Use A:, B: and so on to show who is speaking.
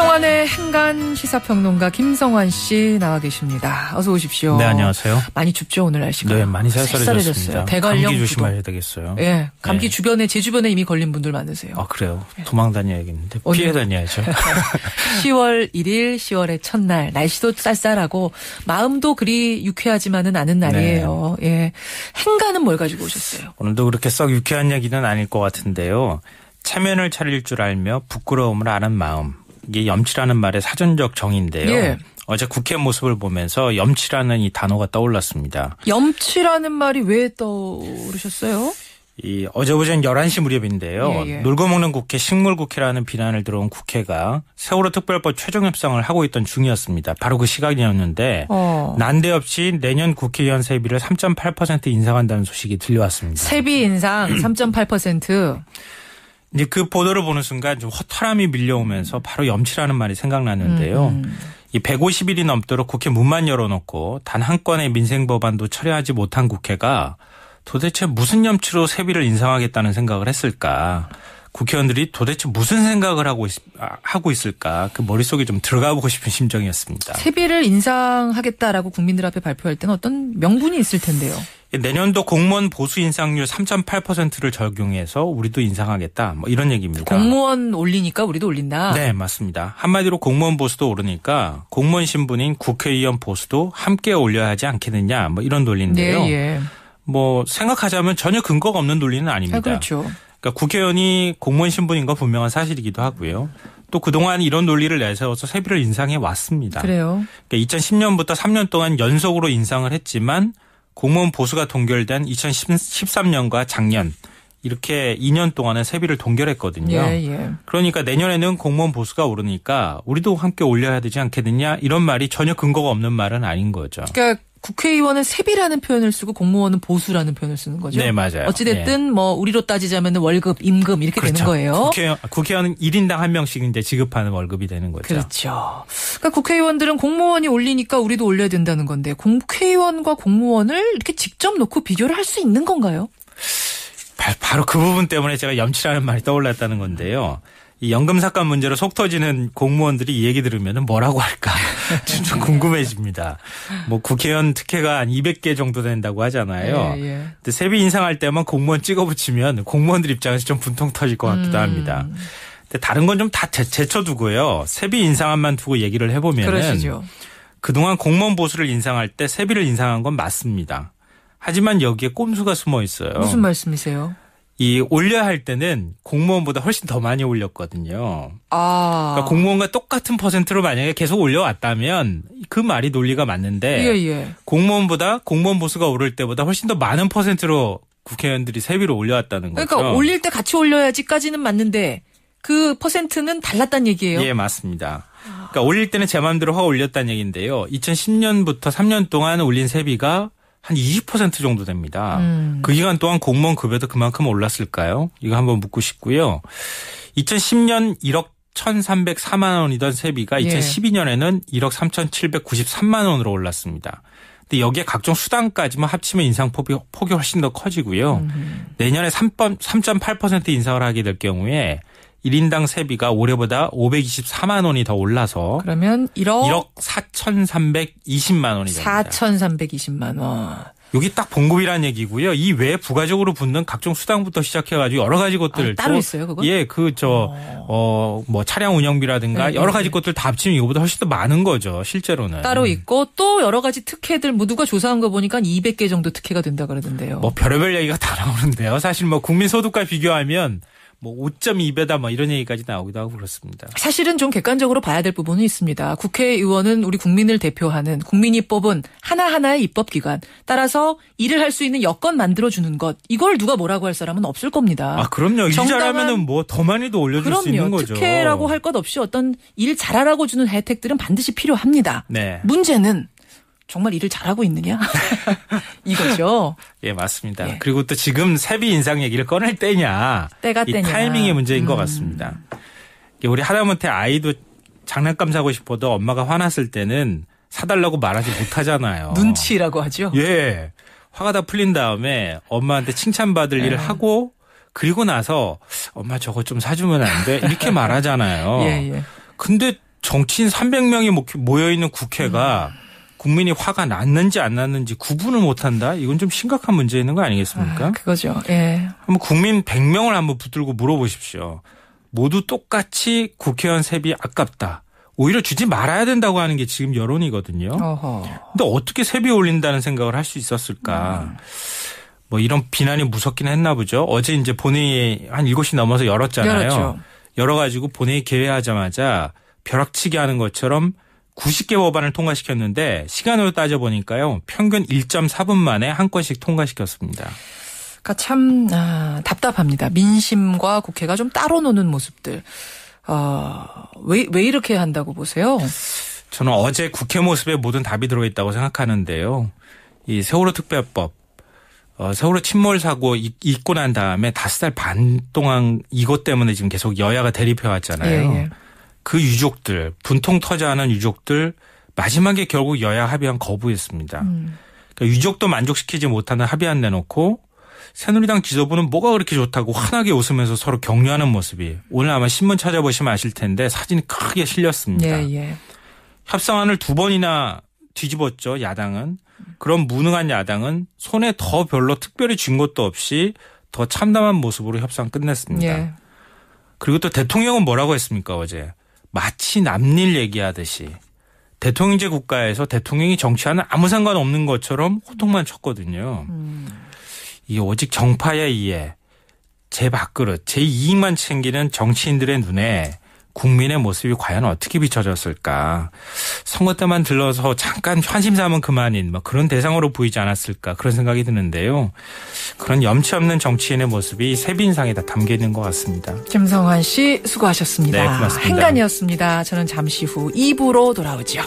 A: 성환의 행간 시사평론가 김성환 씨 나와 계십니다. 어서 오십시오.
B: 네, 안녕하세요.
A: 많이 춥죠, 오늘 날씨가?
B: 네, 많이 쌀쌀해졌습니다.
A: 대관령
B: 감기 조심해야 되겠어요.
A: 예, 감기
B: 네.
A: 주변에, 제 주변에 이미 걸린 분들 많으세요.
B: 아, 그래요? 도망 다녀야겠는데. 피해 다녀야죠.
A: 10월 1일, 10월의 첫날. 날씨도 쌀쌀하고 마음도 그리 유쾌하지만은 않은 날이에요. 네. 예. 행간은 뭘 가지고 오셨어요?
B: 오늘도 그렇게 썩 유쾌한 얘기는 아닐 것 같은데요. 체면을 차릴 줄 알며 부끄러움을 아는 마음. 이게 염치라는 말의 사전적 정의인데요.
A: 예.
B: 어제 국회 모습을 보면서 염치라는 이 단어가 떠올랐습니다.
A: 염치라는 말이 왜 떠오르셨어요?
B: 어제 오전 11시 무렵인데요.
A: 예.
B: 놀고 먹는 국회, 식물국회라는 비난을 들어온 국회가 세월호 특별법 최종 협상을 하고 있던 중이었습니다. 바로 그 시간이었는데 난데없이 내년 국회의원 세비를 3.8% 인상한다는 소식이 들려왔습니다.
A: 세비 인상 3.8%.
B: 이제 그 보도를 보는 순간 좀 허탈함이 밀려오면서 바로 염치라는 말이 생각났는데요. 이 150일이 넘도록 국회 문만 열어놓고 단 한 건의 민생 법안도 처리하지 못한 국회가 도대체 무슨 염치로 세비를 인상하겠다는 생각을 했을까? 국회의원들이 도대체 무슨 생각을 하고 있을까? 그 머릿속에 좀 들어가 보고 싶은 심정이었습니다.
A: 세비를 인상하겠다라고 국민들 앞에 발표할 때는 어떤 명분이 있을 텐데요.
B: 내년도 공무원 보수 인상률 3.8%를 적용해서 우리도 인상하겠다. 뭐 이런 얘기입니다.
A: 공무원 올리니까 우리도 올린다.
B: 네, 맞습니다. 한마디로 공무원 보수도 오르니까 공무원 신분인 국회의원 보수도 함께 올려야 하지 않겠느냐. 뭐 이런 논리인데요.
A: 네, 예.
B: 뭐 생각하자면 전혀 근거가 없는 논리는 아닙니다.
A: 아, 그렇죠.
B: 그러니까 국회의원이 공무원 신분인 건 분명한 사실이기도 하고요. 또 그동안 이런 논리를 내세워서 세비를 인상해 왔습니다.
A: 그래요.
B: 그러니까 2010년부터 3년 동안 연속으로 인상을 했지만 공무원 보수가 동결된 2013년과 작년 이렇게 2년 동안은 세비를 동결했거든요.
A: 예.
B: 그러니까 내년에는 공무원 보수가 오르니까 우리도 함께 올려야 되지 않겠느냐 이런 말이 전혀 근거가 없는 말은 아닌 거죠.
A: 그러니까 국회의원은 세비라는 표현을 쓰고 공무원은 보수라는 표현을 쓰는 거죠.
B: 네, 맞아요.
A: 어찌됐든 뭐 우리로 따지자면 월급, 임금 이렇게
B: 그렇죠.
A: 되는 거예요.
B: 국회의원은 1인당 1명씩 이제 지급하는 월급이 되는 거죠.
A: 그렇죠. 그러니까 국회의원들은 공무원이 올리니까 우리도 올려야 된다는 건데 국회의원과 공무원을 이렇게 직접 놓고 비교를 할 수 있는 건가요?
B: 바로 그 부분 때문에 제가 염치라는 말이 떠올랐다는 건데요. 이 연금 삭감 문제로 속 터지는 공무원들이 이 얘기 들으면 뭐라고 할까 좀 궁금해집니다. 뭐 국회의원 특혜가 한 200개 정도 된다고 하잖아요.
A: 예.
B: 근데 세비 인상할 때만 공무원 찍어붙이면 공무원들 입장에서 좀 분통 터질 것 같기도 합니다. 근데 다른 건 좀 다 제쳐두고요. 세비 인상안만 두고 얘기를 해보면은
A: 그러시죠.
B: 그동안 공무원 보수를 인상할 때 세비를 인상한 건 맞습니다. 하지만 여기에 꼼수가 숨어 있어요.
A: 무슨 말씀이세요?
B: 올려야 할 때는 공무원보다 훨씬 더 많이 올렸거든요.
A: 그러니까
B: 공무원과 똑같은 퍼센트로 만약에 계속 올려왔다면 그 말이 논리가 맞는데
A: 예.
B: 공무원 보수가 오를 때보다 훨씬 더 많은 퍼센트로 국회의원들이 세비를 올려왔다는 거죠.
A: 그러니까 올릴 때 같이 올려야지까지는 맞는데 그 퍼센트는 달랐단 얘기예요?
B: 예, 맞습니다. 그러니까 올릴 때는 제 마음대로 확 올렸다는 얘기인데요. 2010년부터 3년 동안 올린 세비가 한 20% 정도 됩니다. 그 기간 동안 공무원 급여도 그만큼 올랐을까요? 이거 한번 묻고 싶고요. 2010년 1억 1,304만 원이던 세비가 2012년에는 1억 3,793만 원으로 올랐습니다. 근데 여기에 각종 수당까지만 합치면 인상 폭이 훨씬 더 커지고요. 내년에 3.8% 인상을 하게 될 경우에 1인당 세비가 올해보다 524만 원이 더 올라서
A: 그러면 1억
B: 4,320만 원이 됩니다.
A: 4,320만 원.
B: 여기 딱 봉급이라는 얘기고요. 이 외에 부가적으로 붙는 각종 수당부터 시작해가지고 여러 가지 것들
A: 따로 있어요, 그거?
B: 예, 뭐 차량 운영비라든가 여러 가지 것들 다 합치면 이거보다 훨씬 더 많은 거죠, 실제로는.
A: 따로 있고 또 여러 가지 특혜들 뭐 누가 조사한 거 보니까 200개 정도 특혜가 된다 그러던데요.
B: 뭐 별의별 얘기가 다 나오는데요. 사실 뭐 국민 소득과 비교하면 뭐 5.2배다 뭐 이런 얘기까지 나오기도 하고 그렇습니다.
A: 사실은 좀 객관적으로 봐야 될 부분이 있습니다. 국회의원은 우리 국민을 대표하는 국민이 뽑은 하나하나의 입법기관. 따라서 일을 할 수 있는 여건 만들어주는 것. 이걸 누가 뭐라고 할 사람은 없을 겁니다.
B: 아, 그럼요. 일 잘하면은 뭐 더 많이도 올려줄 수 있는 거죠.
A: 특혜라고 할 것 없이 어떤 일 잘하라고 주는 혜택들은 반드시 필요합니다.
B: 네.
A: 문제는 정말 일을 잘하고 있느냐? 이거죠.
B: 예, 맞습니다.
A: 예.
B: 그리고 또 지금 세비 인상 얘기를 꺼낼 때냐.
A: 때가
B: 이
A: 때냐.
B: 타이밍의 문제인 것 같습니다. 우리 하다못해 아이도 장난감 사고 싶어도 엄마가 화났을 때는 사달라고 말하지 못하잖아요.
A: 눈치라고 하죠.
B: 예. 화가 다 풀린 다음에 엄마한테 칭찬받을 일을 하고 그리고 나서 엄마 저거 좀 사주면 안 돼? 이렇게 말하잖아요.
A: 예.
B: 근데 정치인 300명이 모여있는 국회가 국민이 화가 났는지 안 났는지 구분을 못한다? 이건 좀 심각한 문제 있는 거 아니겠습니까?
A: 그거죠. 예.
B: 한번 국민 100명을 한번 붙들고 물어보십시오. 모두 똑같이 국회의원 세비 아깝다. 오히려 주지 말아야 된다고 하는 게 지금 여론이거든요. 근데 어떻게 세비 올린다는 생각을 할 수 있었을까? 뭐 이런 비난이 무섭긴 했나 보죠. 어제 이제 본회의 한 7시 넘어서 열었잖아요. 열었죠. 열어가지고 본회의 개회하자마자 벼락치기 하는 것처럼 90개 법안을 통과시켰는데 시간으로 따져보니까요. 평균 1.4분 만에 한 건씩 통과시켰습니다.
A: 그러니까 참 답답합니다. 민심과 국회가 좀 따로 노는 모습들. 왜 이렇게 한다고 보세요?
B: 저는 어제 국회 모습에 모든 답이 들어있다고 생각하는데요. 이 세월호 특별법, 세월호 침몰 사고 있고 난 다음에 5달 반 동안 이것 때문에 지금 계속 여야가 대립해왔잖아요. 예. 그 유족들, 분통 터져하는 유족들 마지막에 결국 여야 합의안 거부했습니다. 그러니까 유족도 만족시키지 못하는 합의안 내놓고 새누리당 지도부는 뭐가 그렇게 좋다고 환하게 웃으면서 서로 격려하는 모습이 오늘 아마 신문 찾아보시면 아실 텐데 사진이 크게 실렸습니다. 예. 협상안을 2번이나 뒤집었죠. 야당은. 그런 무능한 야당은 손에 더 별로 특별히 쥔 것도 없이 더 참담한 모습으로 협상 끝냈습니다. 예. 그리고 또 대통령은 뭐라고 했습니까 어제. 마치 남일 얘기하듯이 대통령제 국가에서 대통령이 정치하는 아무 상관없는 것처럼 호통만 쳤거든요. 이게 오직 정파의 이해, 제 밥그릇, 제 이익만 챙기는 정치인들의 눈에 국민의 모습이 과연 어떻게 비춰졌을까. 선거 때만 들러서 잠깐 환심 삼은 그만인 그런 대상으로 보이지 않았을까 그런 생각이 드는데요. 그런 염치 없는 정치인의 모습이 세비 인상에 다 담겨 있는 것 같습니다.
A: 김성환 씨 수고하셨습니다.
B: 네, 고맙습니다.
A: 행간이었습니다. 저는 잠시 후 2부로 돌아오죠.